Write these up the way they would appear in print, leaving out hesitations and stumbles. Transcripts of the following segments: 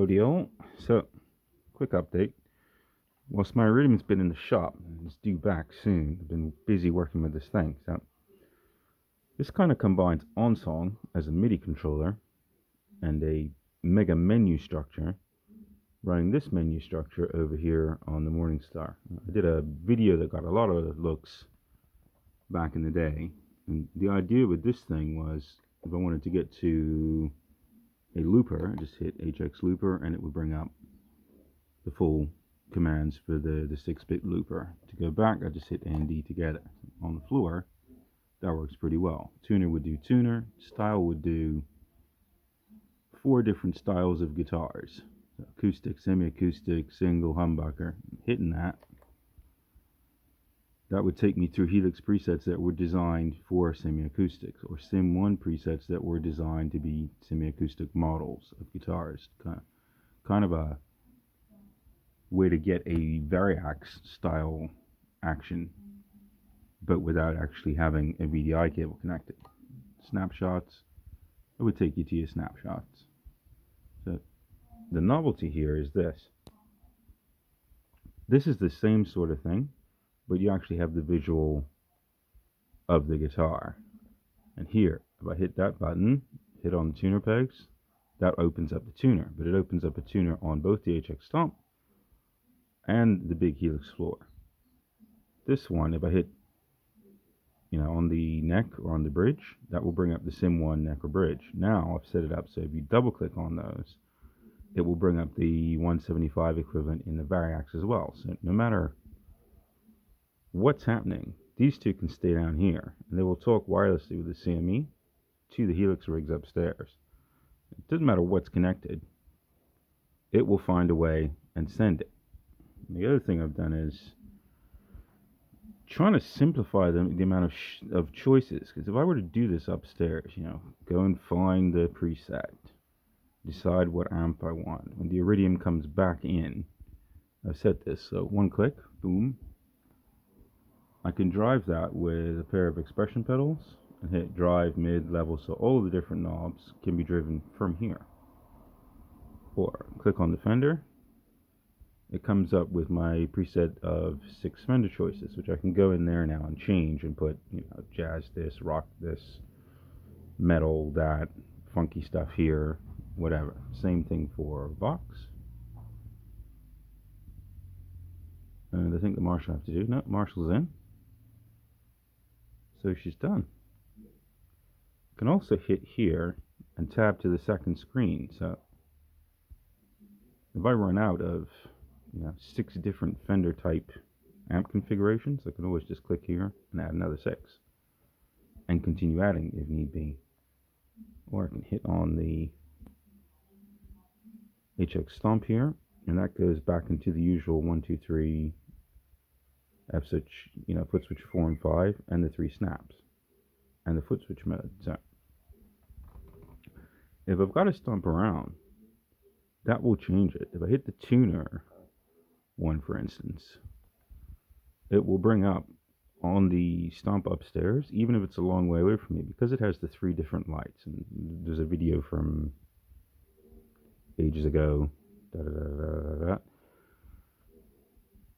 Deal. So, quick update. Whilst my Iridium's been in the shop, it's due back soon. I've been busy working with this thing. So, this kind of combines OnSong as a MIDI controller and a mega menu structure, running this menu structure over here on the Morningstar. I did a video that got a lot of looks back in the day, and the idea with this thing was if I wanted to get to a looper, I just hit HX looper and it would bring up the full commands for the 6-bit looper. To go back, I just hit A and D together. On the floor, that works pretty well. Tuner would do tuner, style would do 4 different styles of guitars. So acoustic, semi-acoustic, single, humbucker. Hitting that would take me through Helix presets that were designed for semi-acoustics, or Sim1 presets that were designed to be semi-acoustic models of guitars. Kind of a way to get a Variax style action, but without actually having a VDI cable connected. Snapshots, it would take you to your snapshots. So the novelty here is this. This is the same sort of thing, but you actually have the visual of the guitar. And here, if I hit that button, hit on the tuner pegs, that opens up the tuner, but it opens up a tuner on both the HX Stomp and the big Helix floor. This one, if I hit, on the neck or on the bridge, that will bring up the Sim1 neck or bridge. Now I've set it up so if you double click on those, it will bring up the 175 equivalent in the Variax as well. So no matter what's happening, these two can stay down here and they will talk wirelessly with the CME to the Helix rigs upstairs. It doesn't matter what's connected, it will find a way and send it. And the other thing I've done is trying to simplify the amount of choices, because if I were to do this upstairs, go and find the preset, decide what amp I want. When the Iridium comes back in, I've set this, so one click, boom. I can drive that with a pair of expression pedals and hit drive, mid, level, so all of the different knobs can be driven from here. Or click on the Fender. It comes up with my preset of 6 Fender choices, which I can go in there now and change and put, jazz this, rock this, metal that, funky stuff here, whatever. Same thing for Vox. And I think the Marshall have to do. No, Marshall's in. So she's done. I can also hit here and tab to the second screen. So if I run out of 6 different Fender type amp configurations, I can always just click here and add another 6 and continue adding if need be. Or I can hit on the HX Stomp here, and that goes back into the usual 1, 2, 3 F switch, foot switch 4 and 5, and the 3 snaps and the foot switch mode. So if I've got to stomp around, that will change it. If I hit the tuner one, for instance, it will bring up on the stomp upstairs, even if it's a long way away from me, because it has the 3 different lights. And there's a video from ages ago,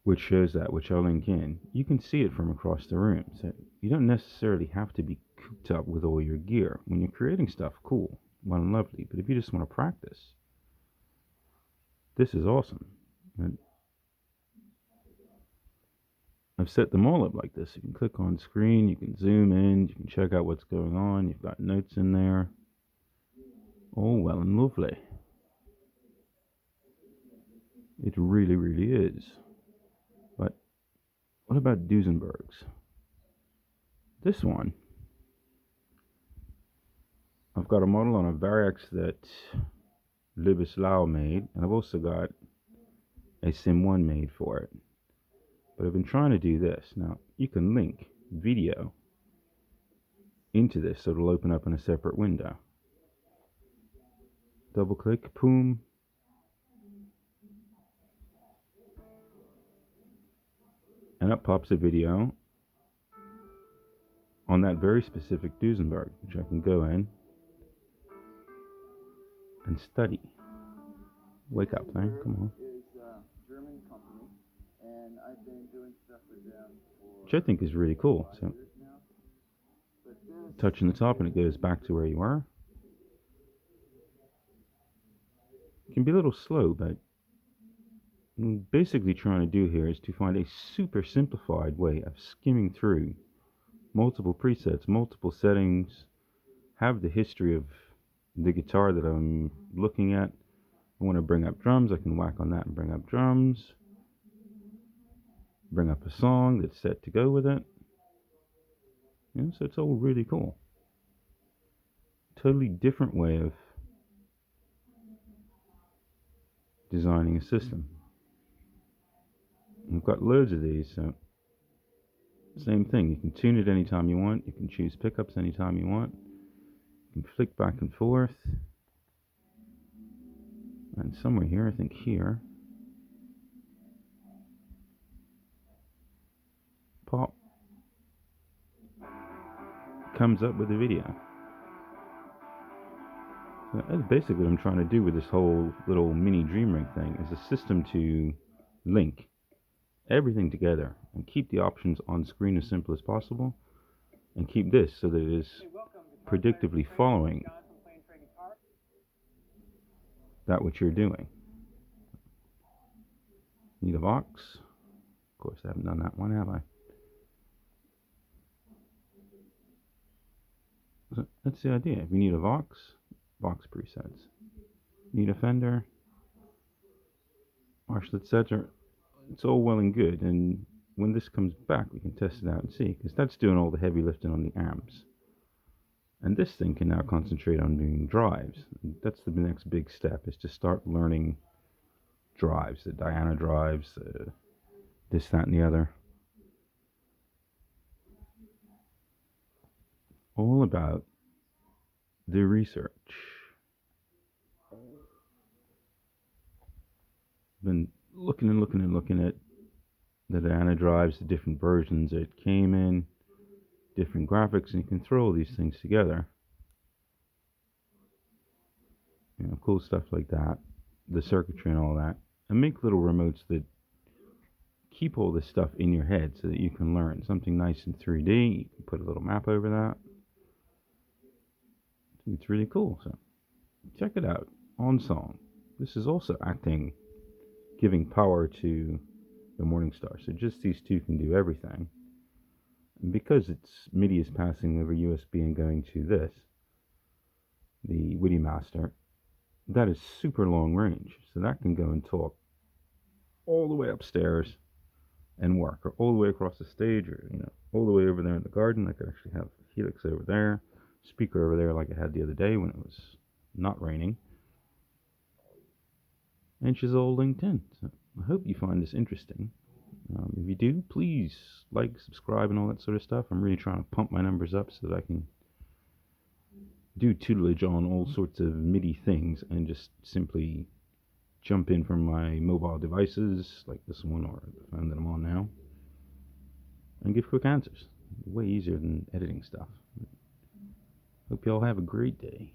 which shows that, which I'll link in. You can see it from across the room. So you don't necessarily have to be cooped up with all your gear. When you're creating stuff, cool, well and lovely. But if you just want to practice, this is awesome. And I've set them all up like this. You can click on screen, you can zoom in, you can check out what's going on. You've got notes in there. All well and lovely. It really, really is. But what about Duesenbergs? This one, I've got a model on a Variax that Libislao made, and I've also got a Sim1 made for it. But I've been trying to do this. Now, you can link video into this so it'll open up in a separate window. Double click, boom. And up pops a video on that very specific Duesenberg, which I can go in and study. Wake up thing, come on. German company, and I've been doing stuff with them for Which I think is really cool. So, years now. But this touching the top and it goes back to where you are. It can be a little slow, but what I'm basically trying to do here is to find a super simplified way of skimming through multiple presets, multiple settings, have the history of the guitar that I'm looking at. I want to bring up drums, I can whack on that and bring up drums. Bring up a song that's set to go with it. So it's all really cool. Totally different way of designing a system. We've got loads of these, so same thing. You can tune it anytime you want. You can choose pickups anytime you want. You can flick back and forth. And somewhere here, I think here, pop comes up with a video. So that's basically what I'm trying to do with this whole little mini dream rig thing, is a system to link everything together and keep the options on screen as simple as possible, and keep this so that it is predictably following that which you're doing. Need a Vox. Of course, I haven't done that one, have I? So that's the idea. If you need a Vox, Vox presets. Need a Fender, Marshall, etc. It's all well and good, and when this comes back we can test it out and see, because that's doing all the heavy lifting on the amps. And this thing can now concentrate on doing drives. That's the next big step, is to start learning drives, the Diana drives, this, that, and the other. All about the research. Been looking and looking and looking at the Diana drives, the different versions it came in, different graphics, and you can throw all these things together. Cool stuff like that, the circuitry and all that, and make little remotes that keep all this stuff in your head so that you can learn something nice in 3D. You can put a little map over that. It's really cool. So check it out. OnSong. This is also giving power to the Morningstar. So just these two can do everything. And because it's MIDI is passing over USB and going to this, the WIDI Master, that is super long range. So that can go and talk all the way upstairs and work, or all the way across the stage, or all the way over there in the garden. I could actually have Helix over there, speaker over there like I had the other day when it was not raining. And she's all linked in. So I hope you find this interesting. If you do, please like, subscribe, and all that sort of stuff. I'm really trying to pump my numbers up so that I can do tutelage on all sorts of MIDI things and just simply jump in from my mobile devices like this one or the phone that I'm on now and give quick answers. Way easier than editing stuff. Hope you all have a great day.